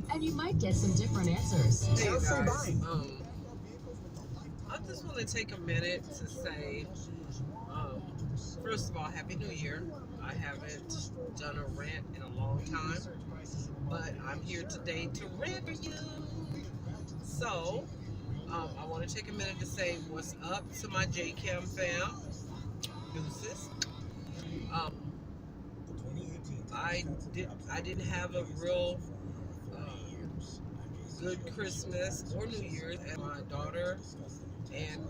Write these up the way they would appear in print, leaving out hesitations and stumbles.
question, and you might get some different answers. Hey guys, I just want to take a minute to say, first of all, Happy New Year. I haven't done a rant in a long time, but I'm here today to rant for you. So, I want to take a minute to say what's up to my JCam fam, deuces. Um, I didn't have a real good Christmas or New Year's, and my daughter and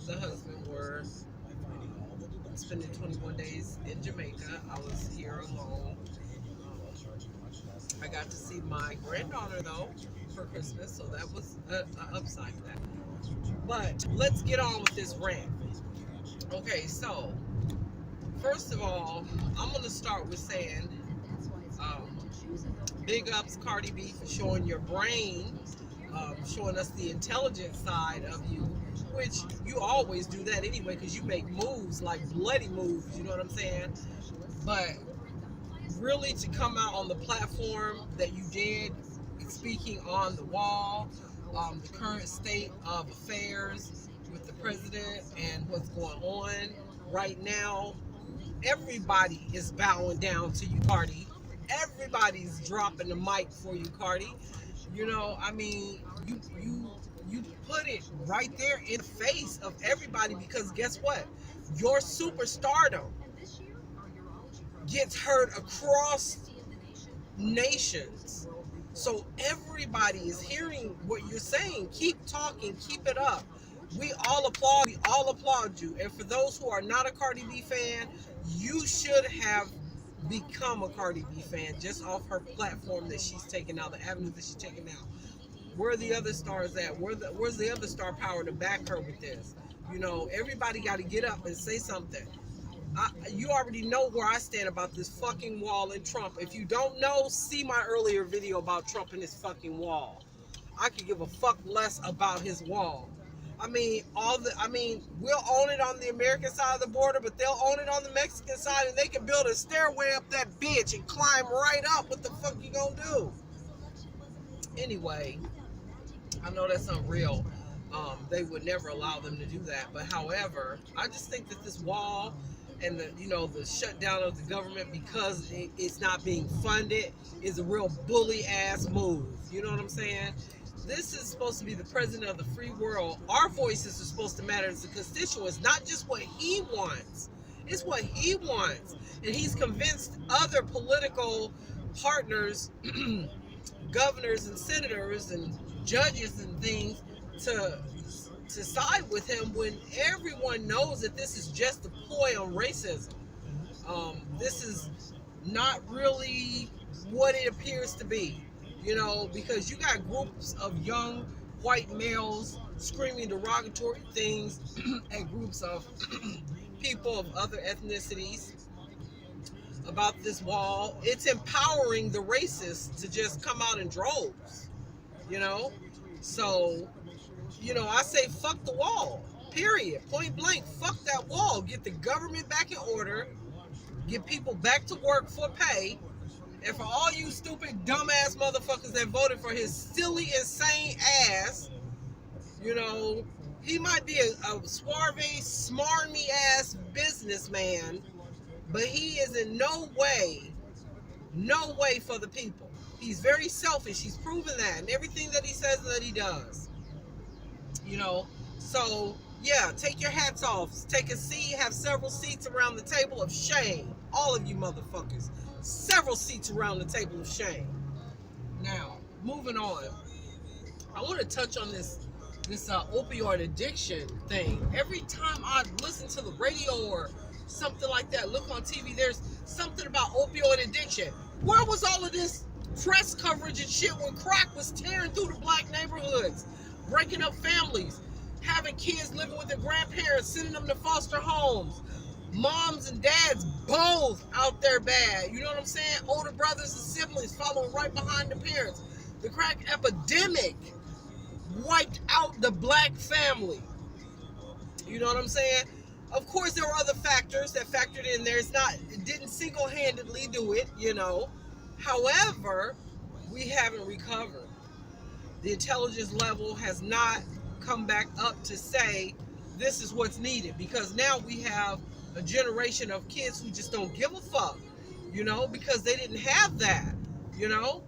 the husband were spending 21 days in Jamaica. I was here alone. I got to see my granddaughter though for Christmas, so that was an upside to that. But let's get on with this rant. Okay, so first of all, I'm gonna start with saying, big ups Cardi B for showing your brain, showing us the intelligent side of you, which you always do that anyway because you make moves, like bloody moves, you know what I'm saying? But really to come out on the platform that you did, speaking on the wall, the current state of affairs with the president and what's going on right now, everybody is bowing down to you, Cardi. Everybody's dropping the mic for you, Cardi. You know, I mean, you put it right there in the face of everybody because guess what? Your superstardom gets heard across nations. So everybody is hearing what you're saying. Keep talking, keep it up. We all applaud you. And for those who are not a Cardi B fan, you should have become a Cardi B fan just off her platform that she's taking now, the avenue that she's taking now. Where are the other stars at? Where's the other star power to back her with this? You know, everybody got to get up and say something. You already know where I stand about this fucking wall and Trump. If you don't know, see my earlier video about Trump and his fucking wall. I could give a fuck less about his wall. I mean, we'll own it on the American side of the border, but they'll own it on the Mexican side, and they can build a stairway up that bitch and climb right up. What the fuck you gonna do? Anyway, I know that's unreal. They would never allow them to do that. But however, I just think that this wall and the shutdown of the government because it's not being funded is a real bully ass move. You know what I'm saying? This is supposed to be the president of the free world. Our voices are supposed to matter as the constituents, not just what he wants. It's what he wants. And he's convinced other political partners, governors and senators and judges and things to side with him when everyone knows that this is just a ploy on racism. This is not really what it appears to be. You know, because you got groups of young white males screaming derogatory things at groups of people of other ethnicities about this wall. It's empowering the racists to just come out in droves, you know? So, I say fuck the wall, period. Point blank, fuck that wall. Get the government back in order. Get people back to work for pay. And for all you stupid, dumbass motherfuckers that voted for his silly, insane ass, he might be a suave, smarmy ass businessman, but he is in no way for the people. He's very selfish. He's proven that in everything that he says that he does. So yeah, take your hats off. Take a seat. Have several seats around the table of shame. All of you motherfuckers. Several seats around the table of shame. Now, moving on. I want to touch on this opioid addiction thing. Every time I listen to the radio or something like that, look on TV, there's something about opioid addiction. Where was all of this press coverage and shit when crack was tearing through the black neighborhoods, breaking up families, having kids living with their grandparents, sending them to foster homes, moms and dads both out there bad, you know what I'm saying? Older brothers and siblings following right behind the parents. The crack epidemic wiped out the black family. You know what I'm saying? Of course, there were other factors that factored in there. It didn't single-handedly do it, However, we haven't recovered. The intelligence level has not come back up to say this is what's needed, because now we have a generation of kids who just don't give a fuck, because they didn't have that, you know.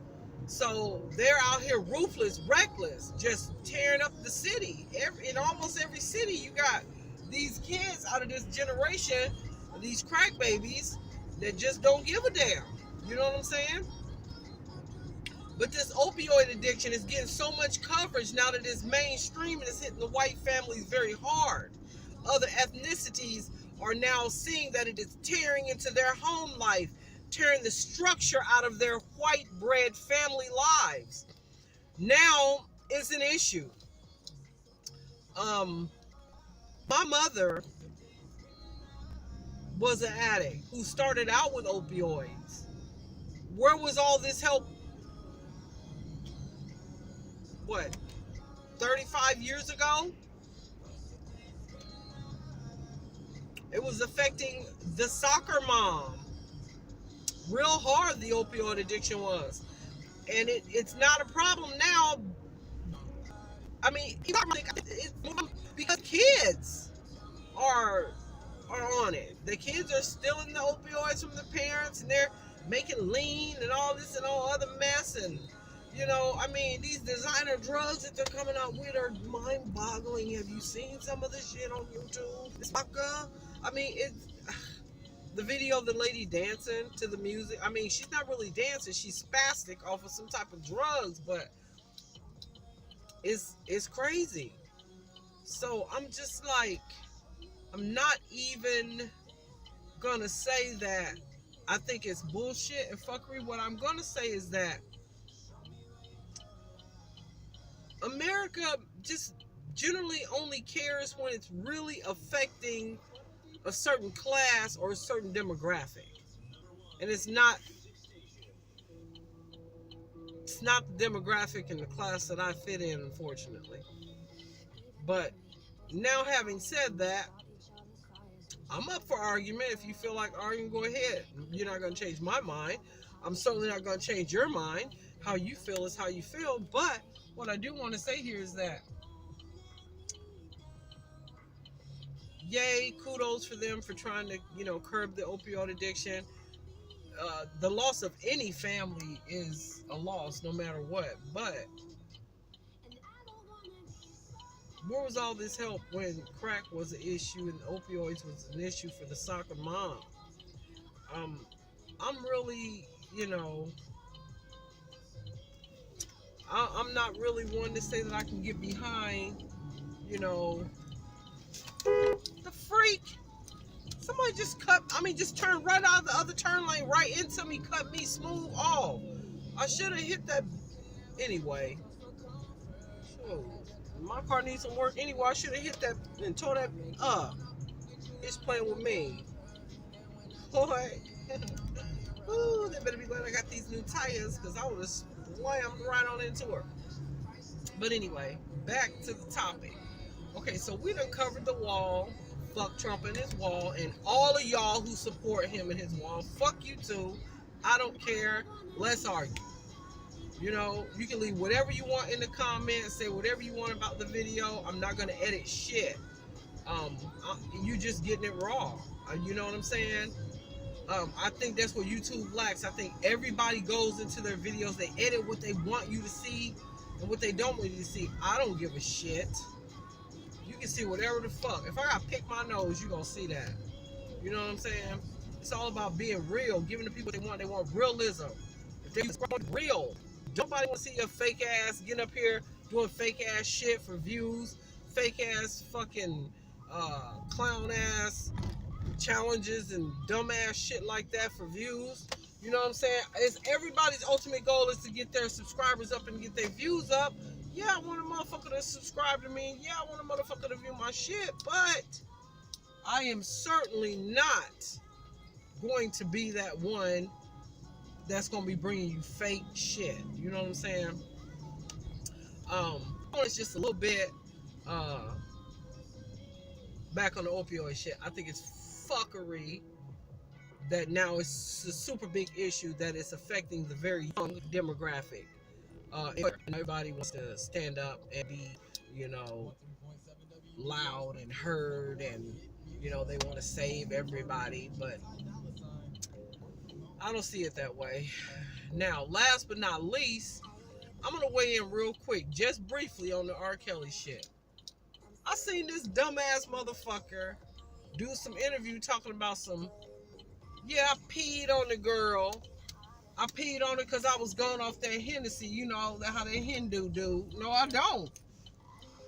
So they're out here ruthless, reckless, just tearing up the city. In almost every city, you got these kids out of this generation, these crack babies that just don't give a damn. You know what I'm saying? But this opioid addiction is getting so much coverage now that it's mainstream and it's hitting the white families very hard. Other ethnicities are now seeing that it is tearing into their home life, tearing the structure out of their white bread family lives. Now it's an issue. My mother was an addict who started out with opioids. Where was all this help? What, 35 years ago? It was affecting the soccer mom real hard. The opioid addiction was, and it's not a problem now. I mean, it's because kids are on it. The kids are stealing the opioids from the parents, and they're making lean and all this and all other mess. And I mean, these designer drugs that they're coming out with are mind-boggling. Have you seen some of this shit on YouTube? It's I mean, it's the video of the lady dancing to the music. I mean, she's not really dancing. She's spastic off of some type of drugs, but it's crazy. So I'm just like, I'm not even gonna say that I think it's bullshit and fuckery. What I'm gonna say is that America just generally only cares when it's really affecting a certain class or a certain demographic. And it's not the demographic and the class that I fit in, unfortunately. But now, having said that, I'm up for argument. If you feel like arguing, go ahead. You're not going to change my mind. I'm certainly not going to change your mind. How you feel is how you feel. But what I do want to say here is that, yay, kudos for them for trying to, curb the opioid addiction. The loss of any family is a loss, no matter what. But where was all this help when crack was an issue and opioids was an issue for the soccer mom? I'm really, I'm not really one to say that I can get behind, the freak. Somebody just turned right out of the other turn lane right into me, cut me smooth off. I should have hit that anyway. So, my car needs some work anyway. I should have hit that and tore that up. It's playing with me. Boy. Ooh, they better be glad I got these new tires, because I would have slammed right on into her. But anyway, back to the topic. Okay, so we done covered the wall. Fuck Trump and his wall, and all of y'all who support him and his wall. Fuck you too. I don't care. Let's argue. You can leave whatever you want in the comments, say whatever you want about the video. I'm not gonna edit shit. You just getting it raw. You know what I'm saying? I think that's what YouTube lacks. I think everybody goes into their videos, they edit what they want you to see and what they don't want you to see. I don't give a shit. You can see whatever the fuck. If I gotta pick my nose, you gonna see that. You know what I'm saying? It's all about being real, giving the people what they want. They want realism. If they want real, nobody want to see your fake ass getting up here doing fake ass shit for views, fake ass fucking clown ass challenges and dumb ass shit like that for views. You know what I'm saying? It's everybody's ultimate goal is to get their subscribers up and get their views up. Yeah, I want a motherfucker to subscribe to me. Yeah, I want a motherfucker to view my shit. But I am certainly not going to be that one that's going to be bringing you fake shit. You know what I'm saying? It's just a little bit back on the opioid shit. I think it's fuckery that now it's a super big issue that is affecting the very young demographic. Everybody wants to stand up and be, you know, loud and heard, and they want to save everybody, but I don't see it that way. Now, last but not least, I'm gonna weigh in real quick, just briefly, on the R. Kelly shit. I seen this dumbass motherfucker do some interview talking about yeah, I peed on the girl. I peed on her because I was going off that Hennessy. You know how that Hindu do. No, I don't.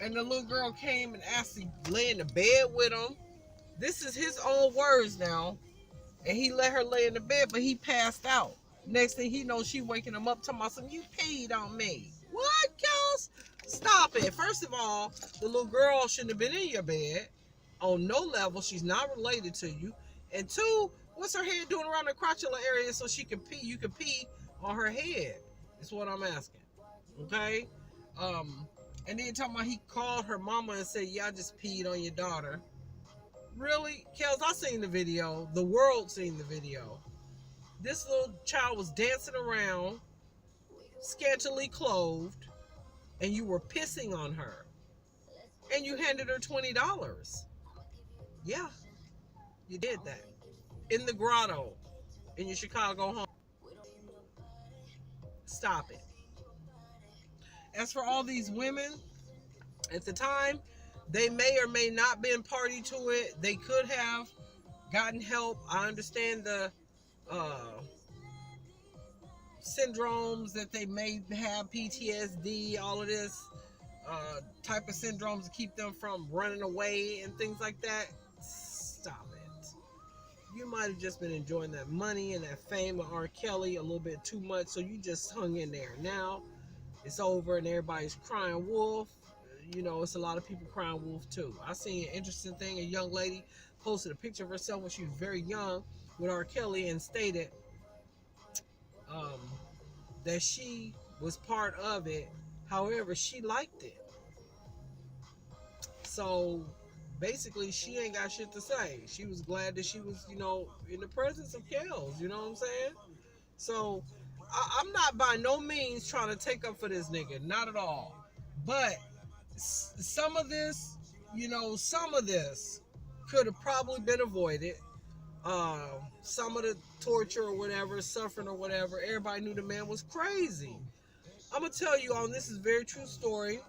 And the little girl came and asked to lay in the bed with him. This is his own words now. And he let her lay in the bed, but he passed out. Next thing he knows, she waking him up talking about something, you peed on me. What, Kels? Stop it. First of all, the little girl shouldn't have been in your bed. On no level. She's not related to you. And two, what's her head doing around the crotchula area so she can pee? You can pee on her head. That's what I'm asking. Okay? And then talking about he called her mama and said, yeah, I just peed on your daughter. Really? Kels, I seen the video. The world seen the video. This little child was dancing around, scantily clothed, and you were pissing on her. And you handed her $20. Yeah, you did that. In the grotto, in your Chicago home. Stop it. As for all these women, at the time, they may or may not been party to it. They could have gotten help. I understand the syndromes that they may have, PTSD, all of this type of syndromes to keep them from running away and things like that. Stop it. You might have just been enjoying that money and that fame of R. Kelly a little bit too much, so you just hung in there. Now it's over and everybody's crying wolf. It's a lot of people crying wolf too. I seen an interesting thing. A young lady posted a picture of herself when she was very young with R. Kelly and stated that she was part of it. However, she liked it. So basically, she ain't got shit to say. She was glad that she was, in the presence of Kels. You know what I'm saying? So I'm not by no means trying to take up for this nigga. Not at all. But some of this, could have probably been avoided. Some of the torture or whatever, suffering or whatever, everybody knew the man was crazy. I'm gonna tell you on this is a very true story.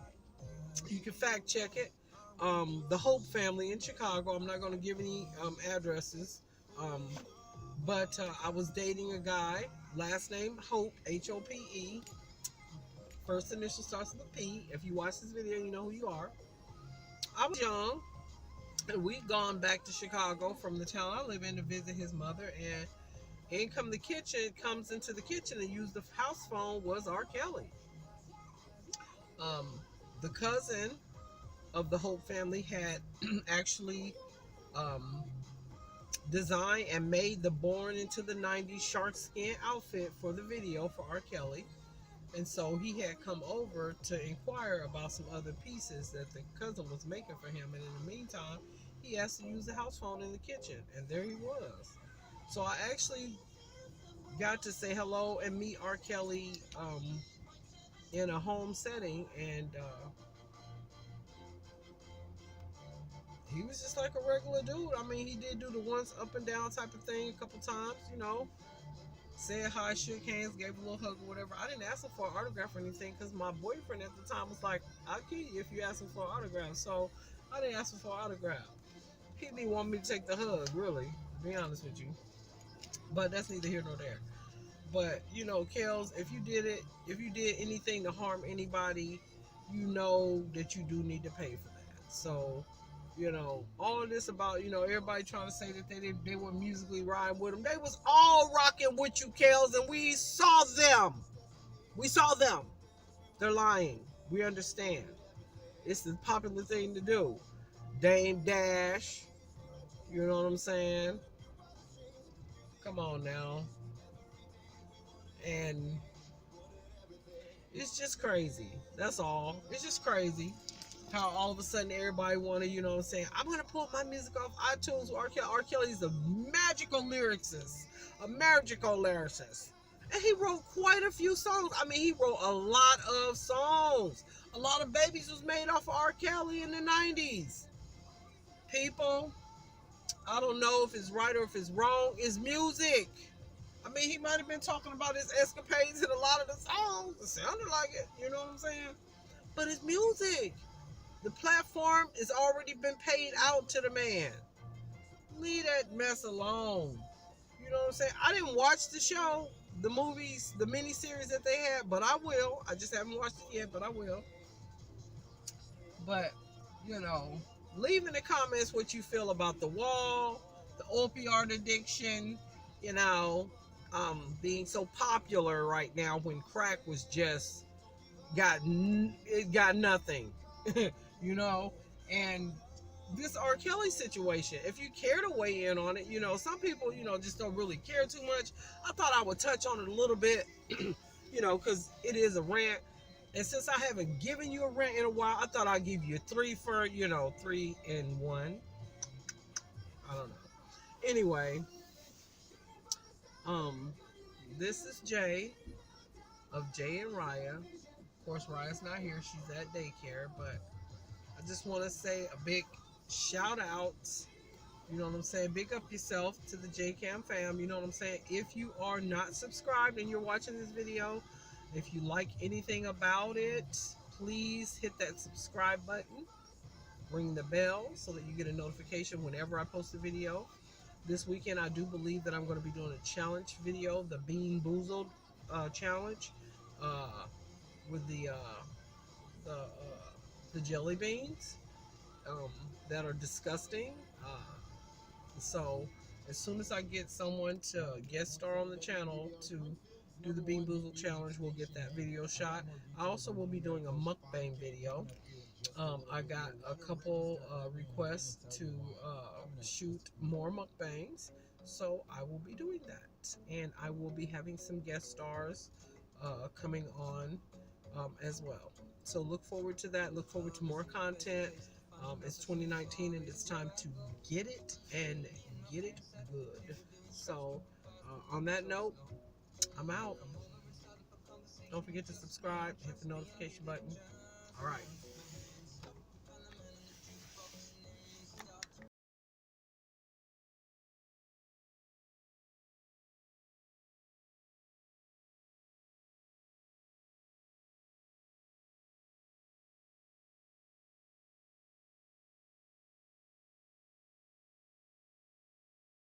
You can fact check it. The Hope family in Chicago. I'm not gonna give any addresses. But I was dating a guy, last name Hope, Hope. First initial starts with a P. If you watch this video, you know who you are. I was young, and we'd gone back to Chicago from the town I live in to visit his mother, and in come the kitchen, comes into the kitchen and used the house phone was R. Kelly. The cousin of the Hope family had actually designed and made the Born into the 90s shark skin outfit for the video for R. Kelly. And so he had come over to inquire about some other pieces that the cousin was making for him. And in the meantime, he asked to use the house phone in the kitchen. And there he was. So I actually got to say hello and meet R. Kelly in a home setting. And he was just like a regular dude. I mean, he did do the once up and down type of thing a couple times, said hi, shook hands, gave a little hug or whatever. I didn't ask him for an autograph or anything because my boyfriend at the time was like, I'll kill you if you ask him for an autograph. So I didn't ask him for an autograph. He didn't want me to take the hug, really, to be honest with you. But that's neither here nor there. But, Kels, if you did anything to harm anybody, you know that you do need to pay for that. So, all of this about, everybody trying to say that they were musically riding with them. They was all rocking with you, Kels, and we saw them. We saw them. They're lying. We understand. It's the popular thing to do. Dame Dash. You know what I'm saying? Come on now. And it's just crazy. That's all. It's just crazy. How all of a sudden everybody want to, I'm going to pull my music off iTunes. R. Kelly's a magical lyricist. And he wrote quite a few songs. I mean, he wrote a lot of songs. A lot of babies was made off of R. Kelly in the 90s. People, I don't know if it's right or if it's wrong. It's music. I mean, he might have been talking about his escapades in a lot of the songs. It sounded like it. You know what I'm saying? But it's music. The platform has already been paid out to the man. Leave that mess alone. You know what I'm saying? I didn't watch the show, the movies, the miniseries that they had, but I will. I just haven't watched it yet, but I will. But, you know, leave in the comments what you feel about the wall, the opioid addiction, you know, being so popular right now when crack was just it got nothing, you know, and this R. Kelly situation. If you care to weigh in on it, you know, some people, you know, just don't really care too much. I thought I would touch on it a little bit, you know, because it is a rant. And since I haven't given you a rant in a while, I thought I'd give you three in one. I don't know. Anyway, um, this is Jay of Jay and Raya. Of course, Raya's not here; she's at daycare. But I just want to say a big shout out. You know what I'm saying? Big up yourself to the JCam fam. You know what I'm saying? If you are not subscribed and you're watching this video, if you like anything about it, please hit that subscribe button. Ring the bell so that you get a notification whenever I post a video. This weekend, I do believe that I'm going to be doing a challenge video, the Bean Boozled challenge, uh, with the the jelly beans um, that are disgusting. So as soon as I get someone to guest star on the channel to do the Bean Boozled challenge, we'll get that video shot. I also will be doing a mukbang video. I got a couple requests to shoot more mukbangs, so I will be doing that, and I will be having some guest stars coming on as well. So look forward to that. Look forward to more content. It's 2019 and it's time to get it and get it good. So on that note, I'm out. Don't forget to subscribe, hit the notification button. All right.